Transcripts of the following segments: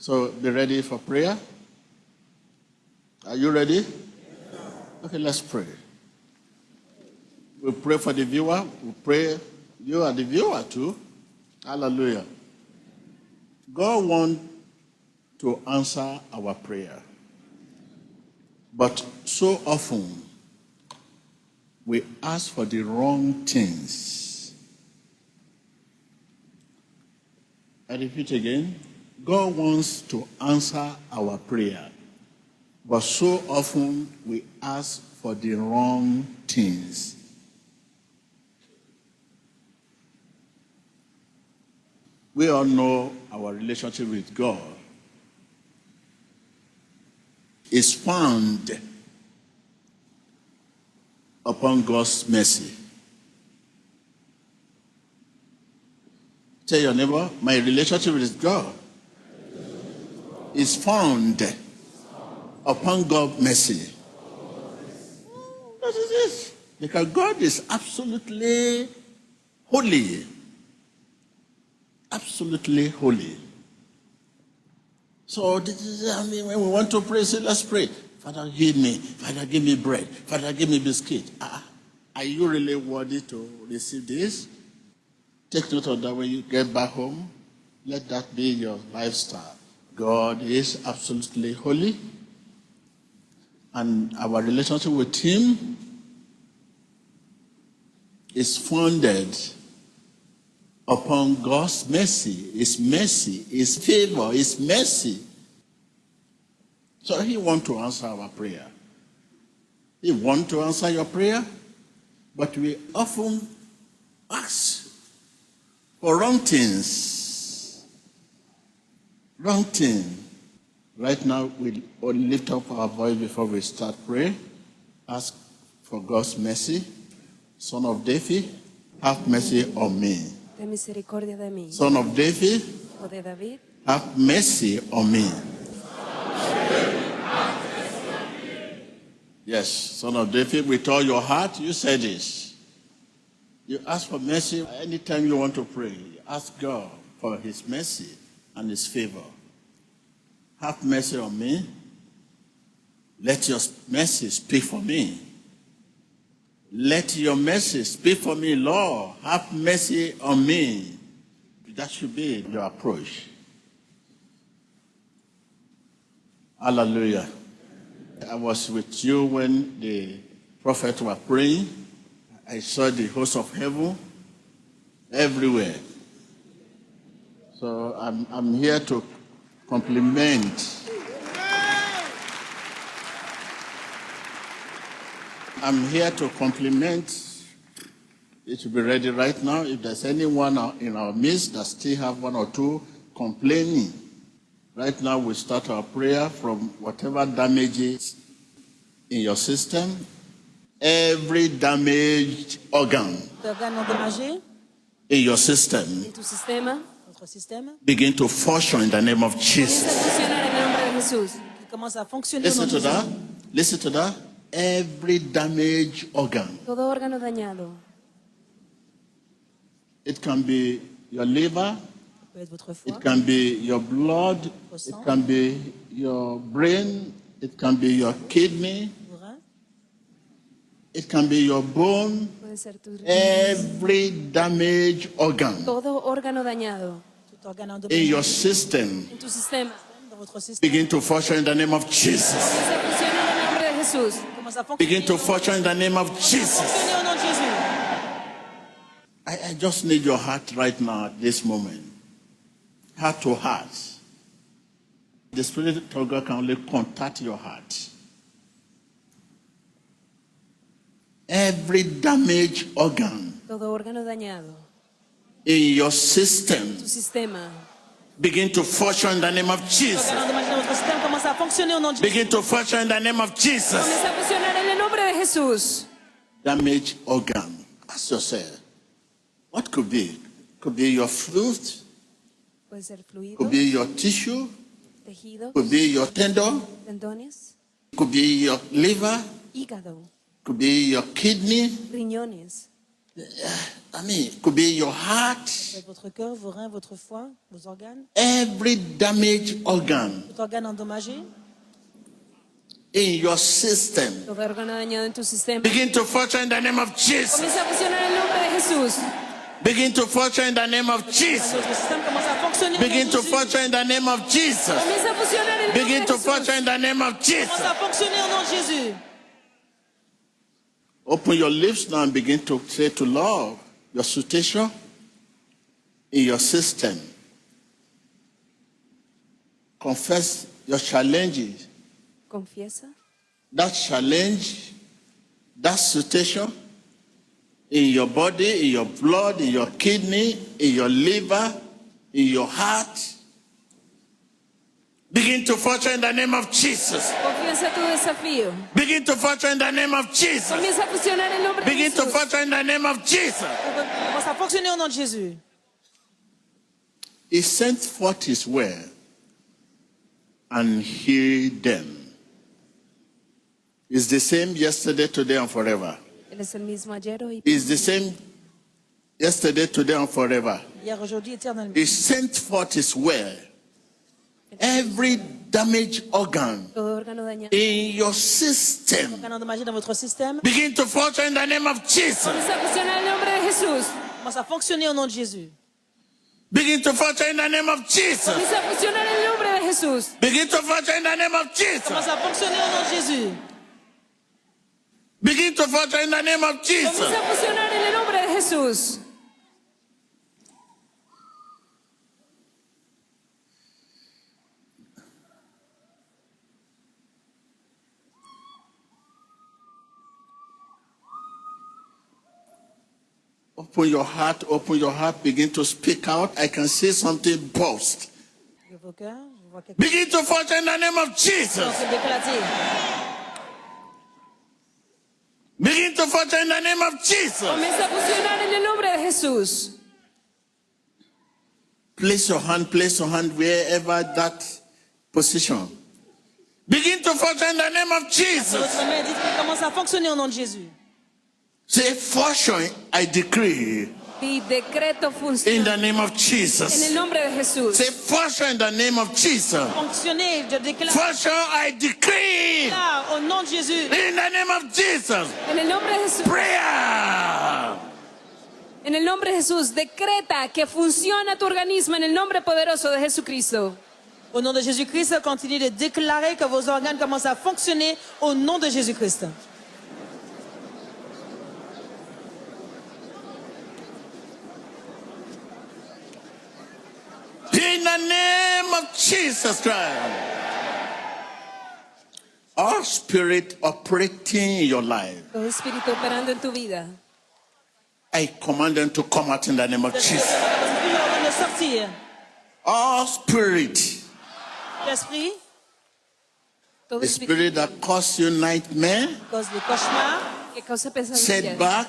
So be ready for prayer. Are you ready? Okay, let's pray. We pray for the viewer. We pray. You are the viewer too. Hallelujah. God wants to answer our prayer. But so often, we ask for the wrong things. I repeat again. God wants to answer our prayer. But so often, we ask for the wrong things. We all know our relationship with God is found upon God's mercy. Tell your neighbor, my relationship with God is found upon God's mercy. What is this? Because God is absolutely holy. Absolutely holy. So this is, when we want to pray, say, let's pray. Father, heal me. Father, give me bread. Father, give me biscuit. Are you really worthy to receive this? Take note of that when you get back home. Let that be your lifestyle. God is absolutely holy. And our relationship with Him is founded upon God's mercy, His favor, His mercy. So He wants to answer our prayer. He wants to answer your prayer, but we often ask for wrong things. Wrong thing. Right now, we'll lift up our voice before we start praying. Ask for God's mercy. Son of David, have mercy on me. Ten misericordia de mí. Son of David, Hijo de David, have mercy on me. Yes, Son of David, with all your heart, you say this. You ask for mercy anytime you want to pray. You ask God for His mercy and His favor. Have mercy on me. Let your mercy speak for me. Let your mercy speak for me, Lord. Have mercy on me. That should be your approach. Hallelujah. I was with you when the prophets were praying. I saw the host of heaven everywhere. So I'm here to compliment. I'm here to compliment. It should be ready right now. If there's anyone in our midst that still have one or two complaining, right now we start our prayer from whatever damages in your system, every damaged organ in your system en tu sistema, begin to function in the name of Jesus. funciona en el nombre de Jesús. Listen to that. Listen to that. Every damaged organ. Todo órgano dañado. It can be your liver. It can be your blood. It can be your brain. It can be your kidney. It can be your bone. Puede ser tu Every damaged organ todo órgano dañado in your system en tu sistema. begin to function in the name of Jesus. Comienza a funcionar en el nombre de Jesús. Begin to function in the name of Jesus. I just need your heart right now at this moment. Heart to heart. The Spirit of God can only contact your heart. Every damaged organ Todo órgano dañado in your en system tu sistema. begin to function in the name of Jesus. Begin to function in the name of Jesus. Comienza a funcionar en el nombre de Jesús. Damaged organ. Ask yourself, what could be? Could be your fluid, Puede ser fluido, could be your tissue, tejido, could be your tendon, tendones, could be your liver, hígado, could be your kidney, riñones, I mean, it could be your heart, Avec votre cœur, vos reins, votre foie, vos organes, every damaged organ tout organe endommagé. in your system. Todo órgano dañado en tu sistema. Begin to function in the name of Jesus. Comienza a funcionar en el nombre de Jesús. Begin to function in the name of Jesus. Notre système commence à fonctionner. Begin au nom to de Jésus. function in the name of Jesus. Comienza a funcionar en el nombre Begin de to Jesús. function in the name of Jesus. Commence à fonctionner au nom de Jésus. Open your lips now and begin to say to Lord your situation in your system. Confess your challenges. Confiesa That challenge, that situation in your body, in your blood, in your kidney, in your liver, in your heart. Begin to function in the name of Jesus. Confiesa tu desafío. Begin to function in the name of Jesus. Comienza a funcionar en el nombre de Begin to Jesús. function in the name of Jesus. Commence à fonctionner au nom de Jésus. He sent forth his word and healed them. It's the same yesterday, today, and forever. Él es el mismo ayer, hoy. It's the same yesterday, today, and forever. Hier, aujourd'hui, éternellement. He sent forth his word. Every damaged organ Todo órgano dañado. in your system Organe endommagé dans votre système. begin to function in the name of Jesus. Comienza a funcionar en el nombre de Jesús. Commence à fonctionner au nom de Jésus. Begin to function in the name of Jesus. Comienza a funcionar en el nombre de Jesús. Begin to function in the name of Jesus. Commence à fonctionner au nom de Jésus. Begin to function in the name of Jesus. Comienza a funcionar en el nombre de Jesús. Open your heart, begin to speak out. I can see something burst. De vos cœurs, je vois quelque Begin to function in the name of Jesus. chose qui d'éclater. Begin to function in the name of Jesus. Comienza a funcionar en el nombre de Jesús. Place your hand wherever that position. Begin to function in the name of Jesus. Votre main, dites qu'il commence à fonctionner au nom de Jésus. Say, function, I decree, Y decreto in funciona the name of en el Jesus. nombre de Jesús. Say, function in the name of Jesus. Fonctionner, je déclare Function, I decree, là, au nom de Jésus. in the name of Jesus. En el nombre de Jesús. Prayer. En el nombre de Jesús. Decreta que funciona tu organismo en el nombre poderoso de Jesucristo. Au nom de Jésus-Christ, continuez de déclarer que vos organes commencent à fonctionner au nom de Jésus-Christ. In the name of Jesus Christ. All spirit operating in your life, Todo espíritu operando en tu vida. I command them to come out in the name of Jesus. L'esprit est en train de sortir. All spirit, L'esprit, Todo the espíritu spirit that cause you nightmare, cause des cauchemars, que causa pesadillas. setback,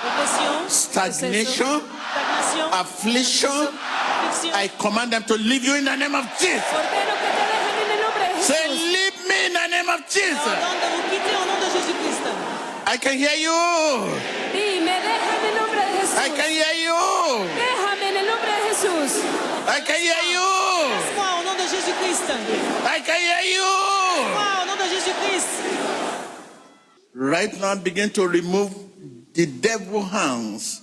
dépression, stagnation, stagnation, affliction, affliction. I command them to leave you in the name of Jesus. Ordeno que te dejen en el nombre de Say, Jesús. leave me in the name of Jesus. Ordonne de vous quitter au nom de Jésus-Christ. I can hear you. Dime, déjame en el nombre de Jesús. I can hear you. Déjame en el nombre de Jesús. I can hear you. Laisse-moi au nom de Jésus-Christ. I can hear you. Laisse-moi au nom de Jésus-Christ. Right now, begin to remove the devil hands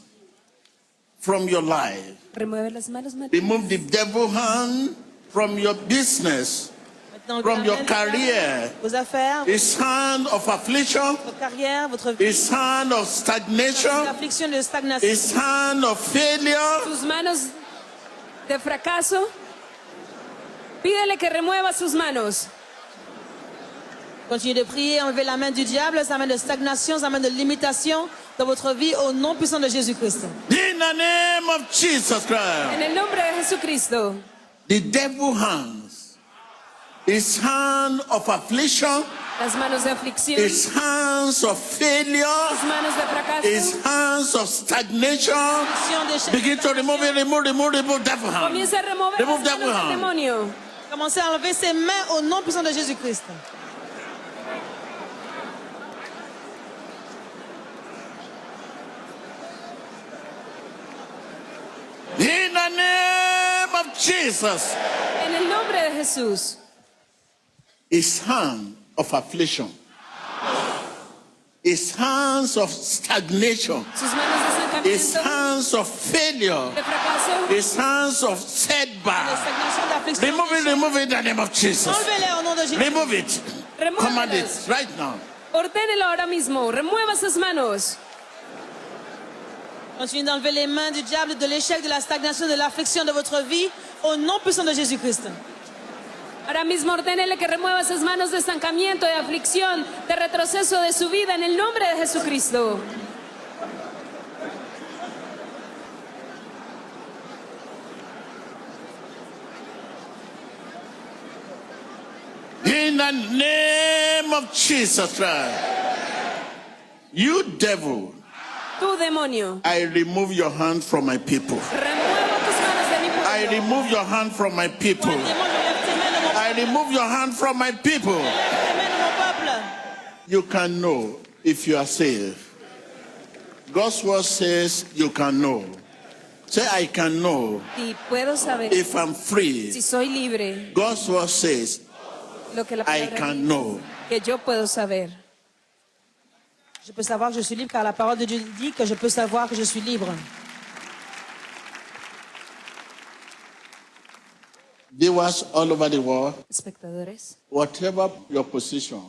from your life. Remueve las manos malignas. Remove the devil hand from your business, Maintenant, from your ramène career. vos affaires, His hand of affliction, votre carrière, votre vie, his hand of stagnation, l'affliction de stagnation, his hand of failure. Sus manos de fracaso. Pídele que remueva sus manos. Continuez de prier, enlevez la main du diable, sa main de stagnation, sa main de limitation dans votre vie au nom puissant de Jésus-Christ. In the name of Jesus Christ. En el nombre de Jesucristo. The devil hands, his hand of affliction, Las manos de aflicción. his hands of failure, Sus manos de fracaso. his hands of stagnation. Affliction, d'échec, Begin to remove it, remove devil hand. Comienza a remover Remove las devil manos del hand. demonio. Commencez à enlever ses mains au nom puissant de Jésus-Christ. Jesus. En el nombre de Jesús. His hand of affliction, his hands of stagnation, Sus manos de his estancamiento, hands of failure, de fracaso, his hands of De setback. stagnation, d'affliction. Remove it in the name of Jesus. Enlevez-les au nom de Jésus. Remove it. Command it Remuévelas. right now. Ordénelo ahora mismo. Remueva sus manos. Continuez d'enlever les mains du diable, de l'échec, de la stagnation, de l'affliction de votre vie, au nom puissant de Jésus-Christ. Ahora mismo ordénele que remueva sus manos de estancamiento, de aflicción, de retroceso de su vida en el nombre de Jesucristo. In the name of Jesus Christ. You devil, Tú, demonio, I remove your hand from my people. remueva tus manos de mi I pueblo. remove your hand from my people. Démon, je lève tes mains de mon I remove your hand from my people. lève tes mains de mon peuple. You can know if you are saved. God's word says you can know. Say, I can know Y puedo saber if I'm free. si soy libre, God's word says lo que la I palabra can dice, know. que yo puedo saber. Je peux savoir que je suis libre car la parole de Dieu dit que je peux savoir que je suis libre. Viewers all over the world, Espectadores, whatever your position,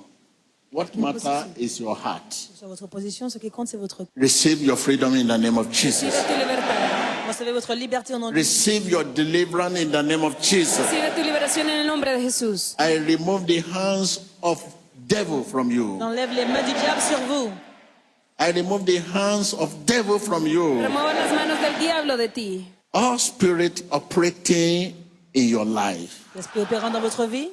what matter is your heart. Sur votre position, ce qui compte, c'est votre... Receive your freedom in the name of Jesus. recibe tu libertad. Recevez votre liberté au nom de Jésus. Receive your deliverance in the name of Jesus. Recibe tu liberación en el nombre de Jesús. I remove the hands of devil from you. Enlève les mains du diable sur vous. I remove the hands of devil from you. Remueva las manos del diablo de ti. All spirit operating in your life. L'esprit opérant dans votre vie,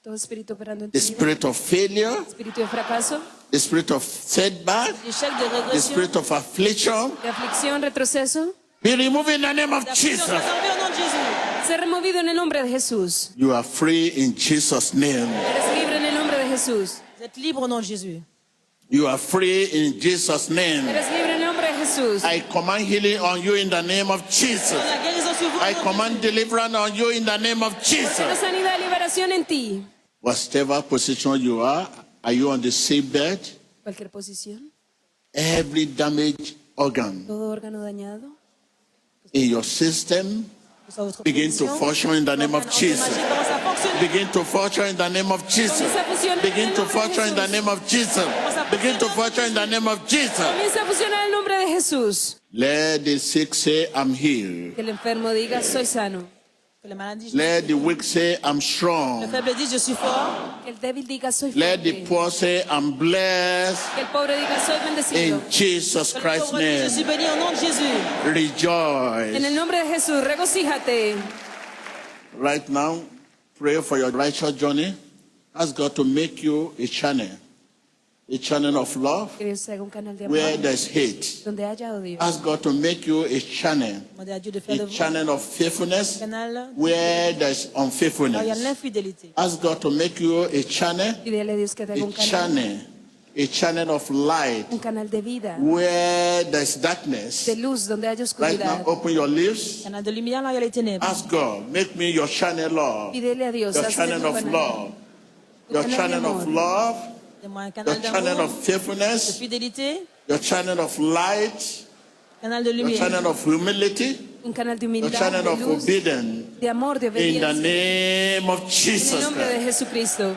Todo espíritu operando en tu The vida. spirit of failure, Espíritu de fracaso, the spirit of setback, l'échec de the régression, spirit of affliction, de aflicción, retroceso, be removed in the name of d'affliction, Jesus. sois enlevé au nom de Jésus. ser removido en el nombre de Jesús. You are free in Jesus' name. Eres libre en el nombre de Jesús. Vous êtes libre au nom de Jésus. You are free in Jesus' name. Eres libre en el nombre de Jesús. I command healing on you in the name of Jesus. La guérison sur vous. I command deliverance on you in the name of Ordeno Jesus. sanidad y liberación en ti. Whatever position you are you on the same bed? Cualquier posición, Every damaged organ todo órgano dañado, in your system Sur votre begin to position. function in the name of L'organe Jesus. endommagé commence à fonctionner. Begin to function in the name of Jesus. comienza a funcionar en Begin el to nombre de function in the Jesús. name of Jesus. Begin to function in the name of Jesus. Comienza a funcionar en el nombre de Jesús. Let the sick say, I'm healed. Que el enfermo diga, soy sano. Que le malade dise, Let the weak say, I'm le strong. faible dise, je suis fort. Que el débil diga, soy Let the fuerte. poor say, I'm blessed. Que el pobre diga, soy bendecido. In Jesus Que le Christ's pauvre dise, je suis name, béni au nom de Jésus. En rejoice. el nombre de Jesús, regocíjate. Right now, pray for your righteous journey. Ask God to make you a channel of love Que Dios haga un canal de where amor there's hate. donde haya odio. Ask God to make you a channel, Demandez à Dieu de faire de a vous channel of un faithfulness canal where there's où il y a unfaithfulness. l'infidélité. Ask God to make you a channel, Pídele a Dios que te haga a channel of light un canal de vida, where there's darkness. de luz donde haya Right now, oscuridad. open your lips. Canal de lumière là où il y a les ténèbres. Ask God, make me your channel of, Pídele a Dios, your hazme channel tu of canal. love, your canal de channel of amor. love, Donne-moi un your canal channel d'amour, of de faithfulness, fidélité, your channel of light, canal de your lumière, channel of humility, Un canal de your humildad, channel de of luz, obedience. de amor, de In the obediencia. name of En Jesus el nombre de Christ. Jesucristo.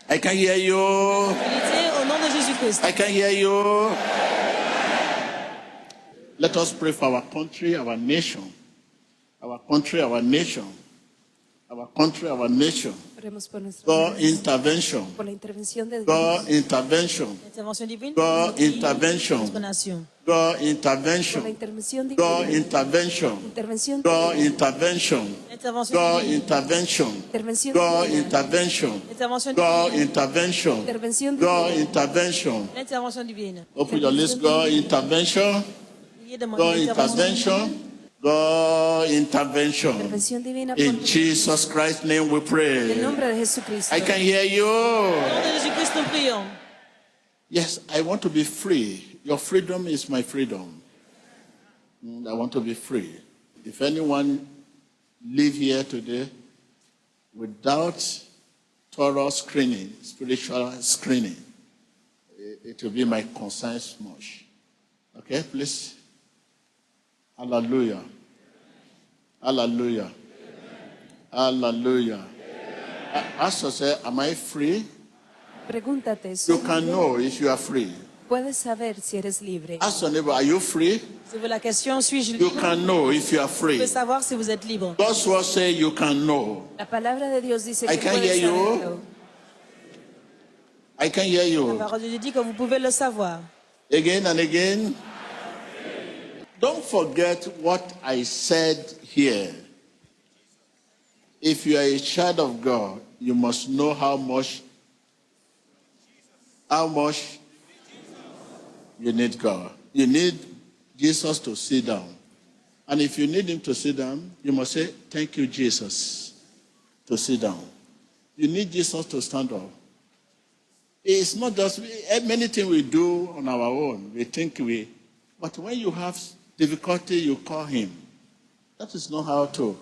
I can hear you. fidélité au nom de Jésus-Christ. I can hear you. Let us pray for our country, our nation. Our country, our nation. Our country, our nation. Oremos por nuestra God nación, intervention. por la intervención de Dios. God intervention. Intervention divine. God pour notre pays, intervention. notre nation. God Por la intervention. intervención God divina. intervention. Intervención God divina. intervention. Intervention God divine. intervention. Intervención God divina. intervention. Intervention God divine. intervention. Intervención God divina. intervention. Intervention divine. Open your list. God intervention. Priez, demandez God l'intervention divine. intervention. God intervention. Intervención divina por In Jesus Christ's name we en el pray. nombre de Jesucristo. I can hear you. Au nom de Jésus-Christ, nous prions. Yes, I want to be free. Your freedom is my freedom. I want to be free. If anyone leave here today without thorough screening, spiritual screening, it will be my conscience much. Okay, please. Hallelujah. Hallelujah. Hallelujah. Pastor said, am I free? Pregúntate, You ¿soy can libre? know if you are free. Puedes saber si eres libre. Ask your neighbor, are you free? Si vous la question, suis-je You libre? can know if you are Vous pouvez free. savoir si vous êtes libre. God's word say you can know. La palabra de Dios dice I que can puedes hear you. saberlo. I can hear La you parole de Dieu dit que vous pouvez le savoir. again and again. Don't forget what I said here. If you are a child of God, you must know how much you need God. You need Jesus to sit down. And if you need him to sit down, you must say, thank you, Jesus, to sit down. You need Jesus to stand up. It's not just many things we do on our own. But when you have difficulty, you call him. That is not how to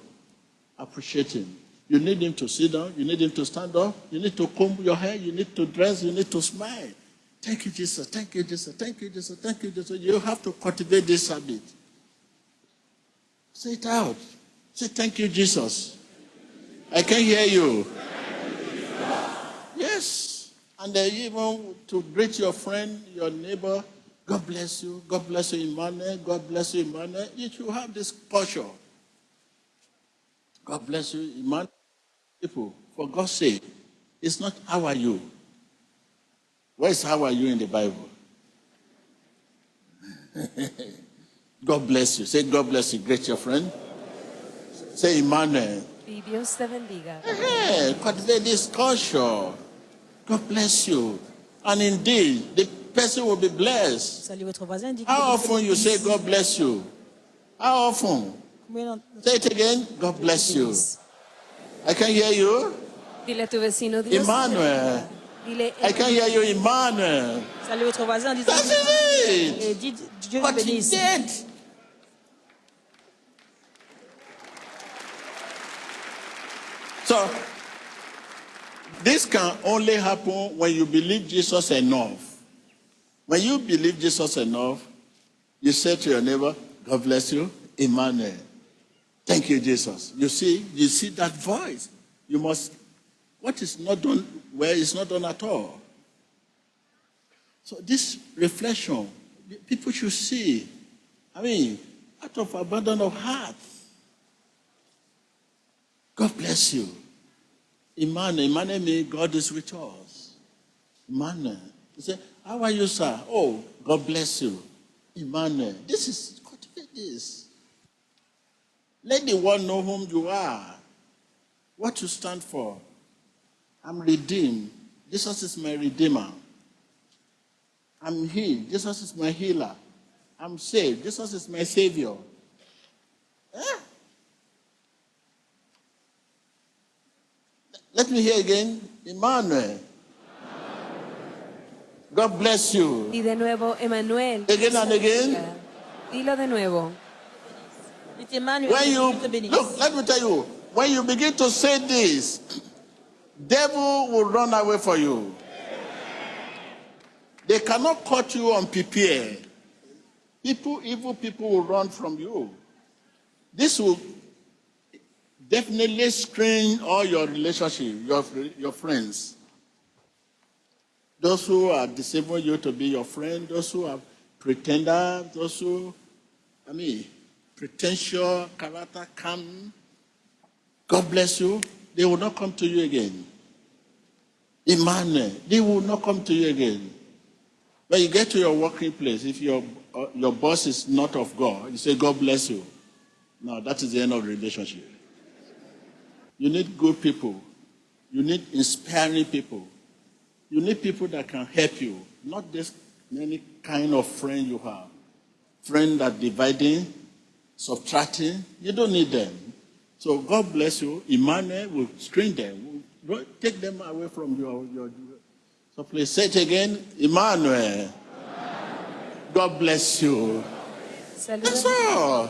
appreciate him. You need him to sit down. You need him to stand up. You need to comb your hair. You need to dress. You need to smile. Thank you, Jesus. Thank you, Jesus. Thank you, Jesus. Thank you, Jesus. You have to cultivate this habit. Say it out. Say, thank you, Jesus. I can hear you. Yes. And even to greet your friend, your neighbor, God bless you. God bless you, Emmanuel. God bless you, Emmanuel. You should have this culture. God bless you, Emmanuel. People, for God's sake, it's not how are you. Where is how are you in the Bible? God bless you. Say God bless you. Greet your friend. Say Emmanuel. Y Dios te bendiga. Hey, cultivate this culture. God bless you. And indeed, the person will be blessed. Salut votre voisin. Dit How often you say God bless you? How often? Say it again. God bless you. I can hear you. Dile a tu vecino, Dios te Emmanuel. bendiga. Dile, I can hear you, Emmanuel. Salut votre voisin en disant That's it. et dites Dieu vous bénisse. Cultivate. So, this can only happen when you believe Jesus enough. When you believe Jesus enough, you say to your neighbor, God bless you, Emmanuel. Thank you, Jesus. You see that voice. You must, what is not done well is not done at all. So this reflection, people should see. Out of abundance of heart. God bless you. Emmanuel means God is with us. Emmanuel. You say, how are you, sir? Oh, God bless you. Emmanuel. Cultivate this. Let the world know whom you are. What you stand for. I'm redeemed. Jesus is my redeemer. I'm healed. Jesus is my healer. I'm saved. Jesus is my savior. Let me hear again. Emmanuel. God bless you. Y de nuevo, Emmanuel. Again and again. Dilo de nuevo. Dites Emmanuel, When Dieu te you bénisse. look, let me tell you, when you begin to say this, devil will run away for you. They cannot cut you unprepared. Evil people will run from you. This will definitely screen all your relationship, your friends. Those who are deceiving you to be your friend, those who are pretenders, those who, pretentious character come. God bless you. They will not come to you again. Emmanuel, they will not come to you again. When you get to your working place, if your boss is not of God, you say, God bless you. No, that is the end of the relationship. You need good people. You need inspiring people. You need people that can help you. Not this many kind of friend you have. Friend that dividing, subtracting. You don't need them. So God bless you. Emmanuel will screen them. Will take them away from your. So please say it again. Emmanuel. God bless you. Saludos. That's all.